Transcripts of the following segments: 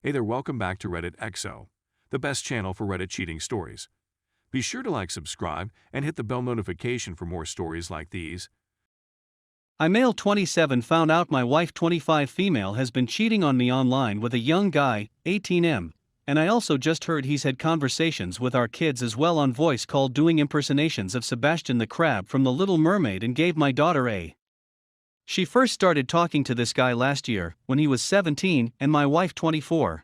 Hey there, welcome back to Reddit XO, the best channel for Reddit cheating stories. Be sure to like, subscribe, and hit the bell notification for more stories like these. I male 27 found out my wife 25 female has been cheating on me online with a young guy, 18M, and I also just heard he's had conversations with our kids as well on voice call doing impersonations of Sebastian the Crab from The Little Mermaid and gave my daughter a. She first started talking to this guy last year, when he was 17 and my wife 24.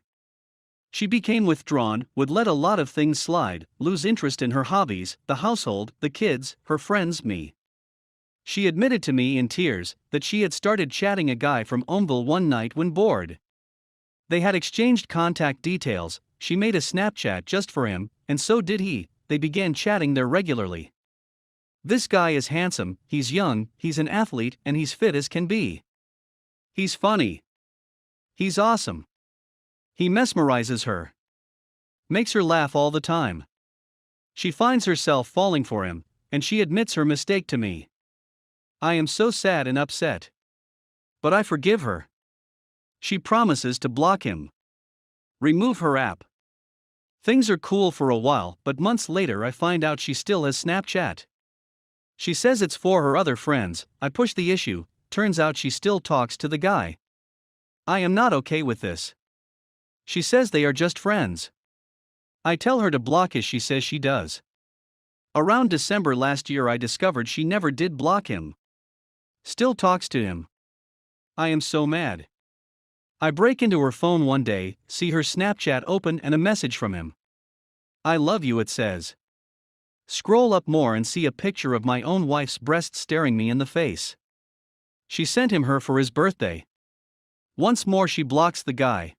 She became withdrawn, would let a lot of things slide, lose interest in her hobbies, the household, the kids, her friends, me. She admitted to me in tears that she had started chatting a guy from Omville one night when bored. They had exchanged contact details, she made a Snapchat just for him, and so did he. They began chatting there regularly. This guy is handsome, he's young, he's an athlete, and he's fit as can be. He's funny. He's awesome. He mesmerizes her. Makes her laugh all the time. She finds herself falling for him, and she admits her mistake to me. I am so sad and upset. But I forgive her. She promises to block him. Remove her app. Things are cool for a while, but months later I find out she still has Snapchat. She says it's for her other friends. I push the issue, turns out she still talks to the guy. I am not okay with this. She says they are just friends. I tell her to block as she says she does. Around December last year I discovered she never did block him. Still talks to him. I am so mad. I break into her phone one day, see her Snapchat open and a message from him. I love you, it says. Scroll up more and see a picture of my own wife's breast staring me in the face. She sent him her for his birthday. Once more she blocks the guy.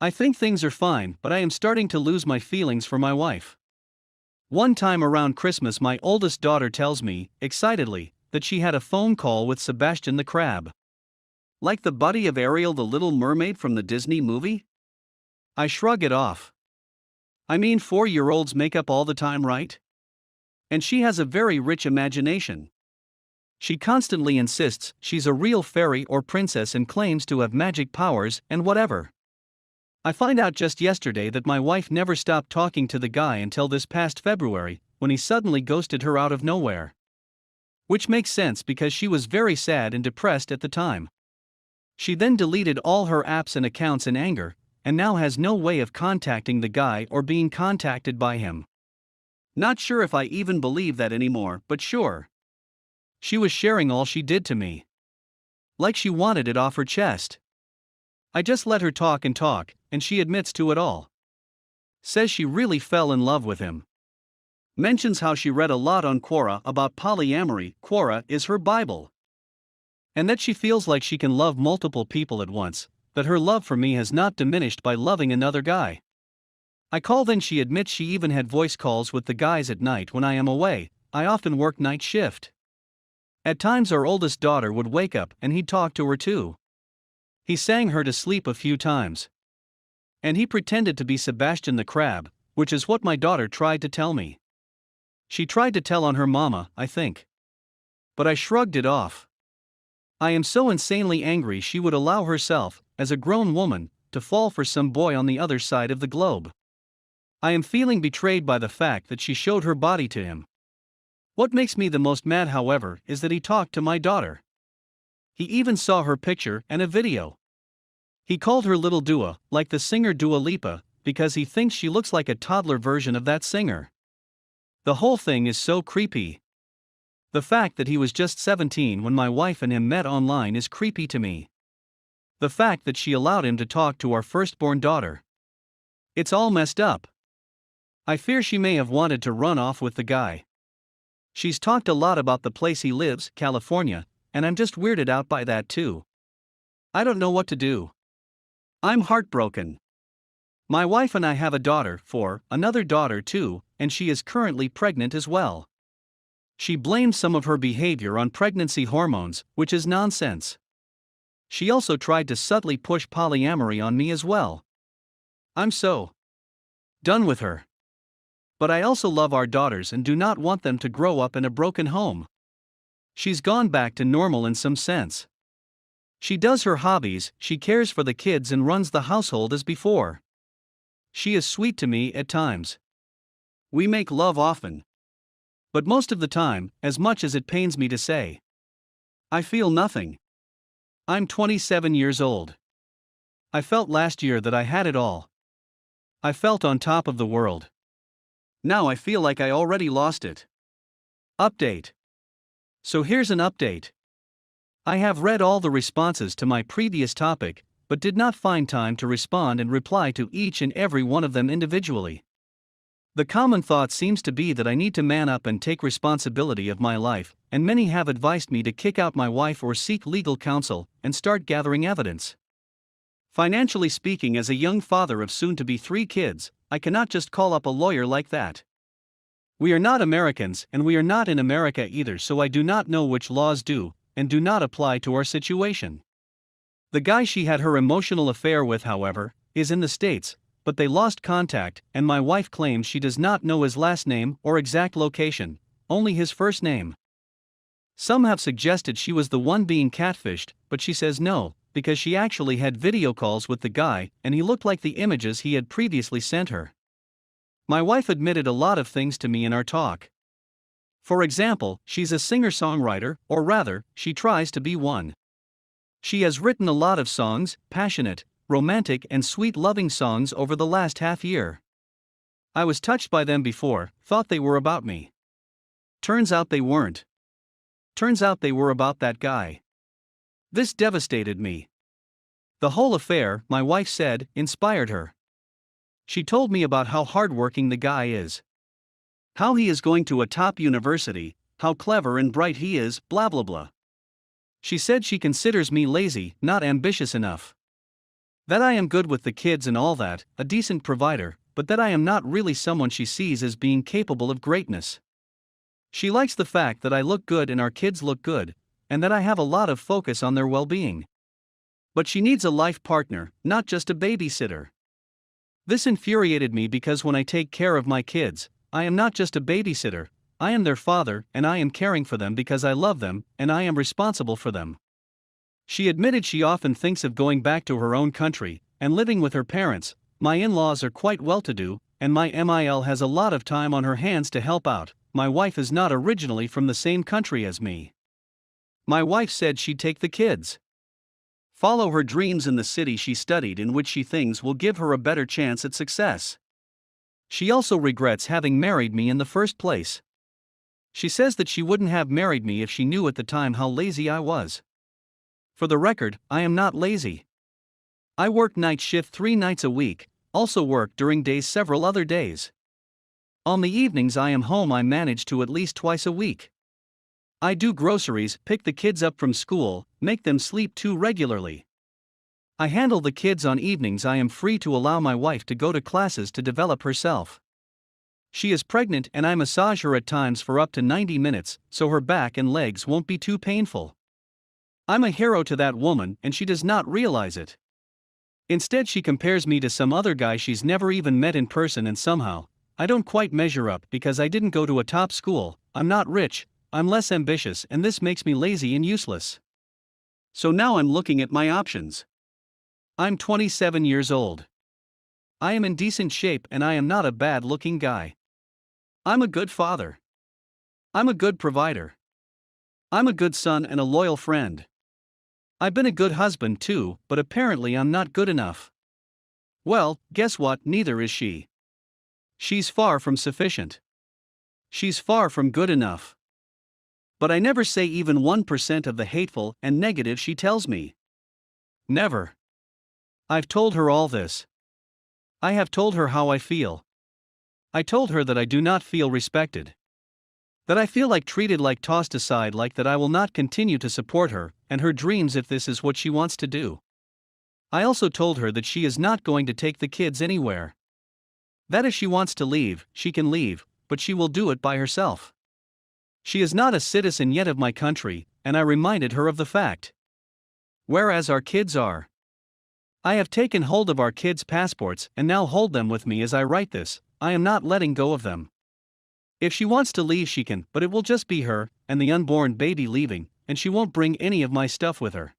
I think things are fine, but I am starting to lose my feelings for my wife. One time around Christmas my oldest daughter tells me, excitedly, that she had a phone call with Sebastian the Crab. Like the buddy of Ariel the Little Mermaid from the Disney movie? I shrug it off. I mean, 4-year-olds make up all the time, right? And she has a very rich imagination. She constantly insists she's a real fairy or princess and claims to have magic powers and whatever. I find out just yesterday that my wife never stopped talking to the guy until this past February, when he suddenly ghosted her out of nowhere. Which makes sense because she was very sad and depressed at the time. She then deleted all her apps and accounts in anger, and now has no way of contacting the guy or being contacted by him. Not sure if I even believe that anymore, but sure. She was sharing all she did to me. Like she wanted it off her chest. I just let her talk, and she admits to it all. Says she really fell in love with him. Mentions how she read a lot on Quora about polyamory. Quora is her Bible. And that she feels like she can love multiple people at once, that her love for me has not diminished by loving another guy. I call, then she admits she even had voice calls with the guys at night when I am away. I often work night shift. At times our oldest daughter would wake up and he'd talk to her too. He sang her to sleep a few times. And he pretended to be Sebastian the Crab, which is what my daughter tried to tell me. She tried to tell on her mama, I think. But I shrugged it off. I am so insanely angry she would allow herself, as a grown woman, to fall for some boy on the other side of the globe. I am feeling betrayed by the fact that she showed her body to him. What makes me the most mad, however, is that he talked to my daughter. He even saw her picture and a video. He called her Little Dua, like the singer Dua Lipa, because he thinks she looks like a toddler version of that singer. The whole thing is so creepy. The fact that he was just 17 when my wife and him met online is creepy to me. The fact that she allowed him to talk to our firstborn daughter. It's all messed up. I fear she may have wanted to run off with the guy. She's talked a lot about the place he lives, California, and I'm just weirded out by that too. I don't know what to do. I'm heartbroken. My wife and I have a daughter, another daughter too, and she is currently pregnant as well. She blames some of her behavior on pregnancy hormones, which is nonsense. She also tried to subtly push polyamory on me as well. I'm so done with her. But I also love our daughters and do not want them to grow up in a broken home. She's gone back to normal in some sense. She does her hobbies, she cares for the kids and runs the household as before. She is sweet to me at times. We make love often. But most of the time, as much as it pains me to say, I feel nothing. I'm 27 years old. I felt last year that I had it all. I felt on top of the world. Now I feel like I already lost it. Update. So here's an update. I have read all the responses to my previous topic, but did not find time to respond and reply to each and every one of them individually. The common thought seems to be that I need to man up and take responsibility of my life, and many have advised me to kick out my wife or seek legal counsel and start gathering evidence. Financially speaking, as a young father of soon-to-be 3 kids, I cannot just call up a lawyer like that. We are not Americans, and we are not in America either, so I do not know which laws do and do not apply to our situation. The guy she had her emotional affair with, however, is in the States, but they lost contact, and my wife claims she does not know his last name or exact location, only his first name. Some have suggested she was the one being catfished, but she says no, because she actually had video calls with the guy and he looked like the images he had previously sent her. My wife admitted a lot of things to me in our talk. For example, she's a singer-songwriter, or rather, she tries to be one. She has written a lot of songs, passionate, romantic and sweet loving songs over the last half year. I was touched by them before, thought they were about me. Turns out they weren't. Turns out they were about that guy. This devastated me. The whole affair, my wife said, inspired her. She told me about how hardworking the guy is. How he is going to a top university, how clever and bright he is, blah blah blah. She said she considers me lazy, not ambitious enough. That I am good with the kids and all that, a decent provider, but that I am not really someone she sees as being capable of greatness. She likes the fact that I look good and our kids look good, and that I have a lot of focus on their well-being. But she needs a life partner, not just a babysitter. This infuriated me because when I take care of my kids, I am not just a babysitter, I am their father and I am caring for them because I love them and I am responsible for them. She admitted she often thinks of going back to her own country and living with her parents. My in-laws are quite well-to-do, and my MIL has a lot of time on her hands to help out. My wife is not originally from the same country as me. My wife said she'd take the kids. Follow her dreams in the city she studied in, which she thinks will give her a better chance at success. She also regrets having married me in the first place. She says that she wouldn't have married me if she knew at the time how lazy I was. For the record, I am not lazy. I work night shift 3 nights a week, also work during days several other days. On the evenings I am home. I manage to at least twice a week. I do groceries, pick the kids up from school, make them sleep too regularly. I handle the kids on evenings. I am free to allow my wife to go to classes to develop herself. She is pregnant and I massage her at times for up to 90 minutes, so her back and legs won't be too painful. I'm a hero to that woman and she does not realize it. Instead she compares me to some other guy she's never even met in person, and somehow, I don't quite measure up because I didn't go to a top school, I'm not rich, I'm less ambitious, and this makes me lazy and useless. So now I'm looking at my options. I'm 27 years old. I am in decent shape and I am not a bad-looking guy. I'm a good father. I'm a good provider. I'm a good son and a loyal friend. I've been a good husband too, but apparently I'm not good enough. Well, guess what? Neither is she. She's far from sufficient. She's far from good enough. But I never say even 1% of the hateful and negative she tells me. Never. I've told her all this. I have told her how I feel. I told her that I do not feel respected. That I feel like treated, like tossed aside, like that I will not continue to support her and her dreams if this is what she wants to do. I also told her that she is not going to take the kids anywhere. That if she wants to leave, she can leave, but she will do it by herself. She is not a citizen yet of my country, and I reminded her of the fact. Whereas our kids are. I have taken hold of our kids' passports and now hold them with me as I write this. I am not letting go of them. If she wants to leave she can, but it will just be her and the unborn baby leaving, and she won't bring any of my stuff with her.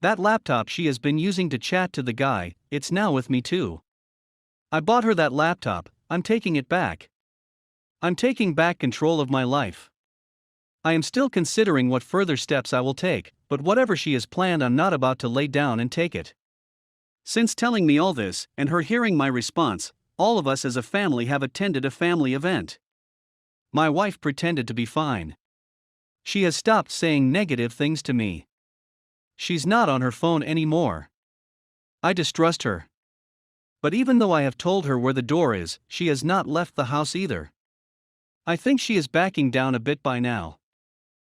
That laptop she has been using to chat to the guy, it's now with me too. I bought her that laptop, I'm taking it back. I'm taking back control of my life. I am still considering what further steps I will take, but whatever she has planned, I'm not about to lay down and take it. Since telling me all this, and her hearing my response, all of us as a family have attended a family event. My wife pretended to be fine. She has stopped saying negative things to me. She's not on her phone anymore. I distrust her. But even though I have told her where the door is, she has not left the house either. I think she is backing down a bit by now.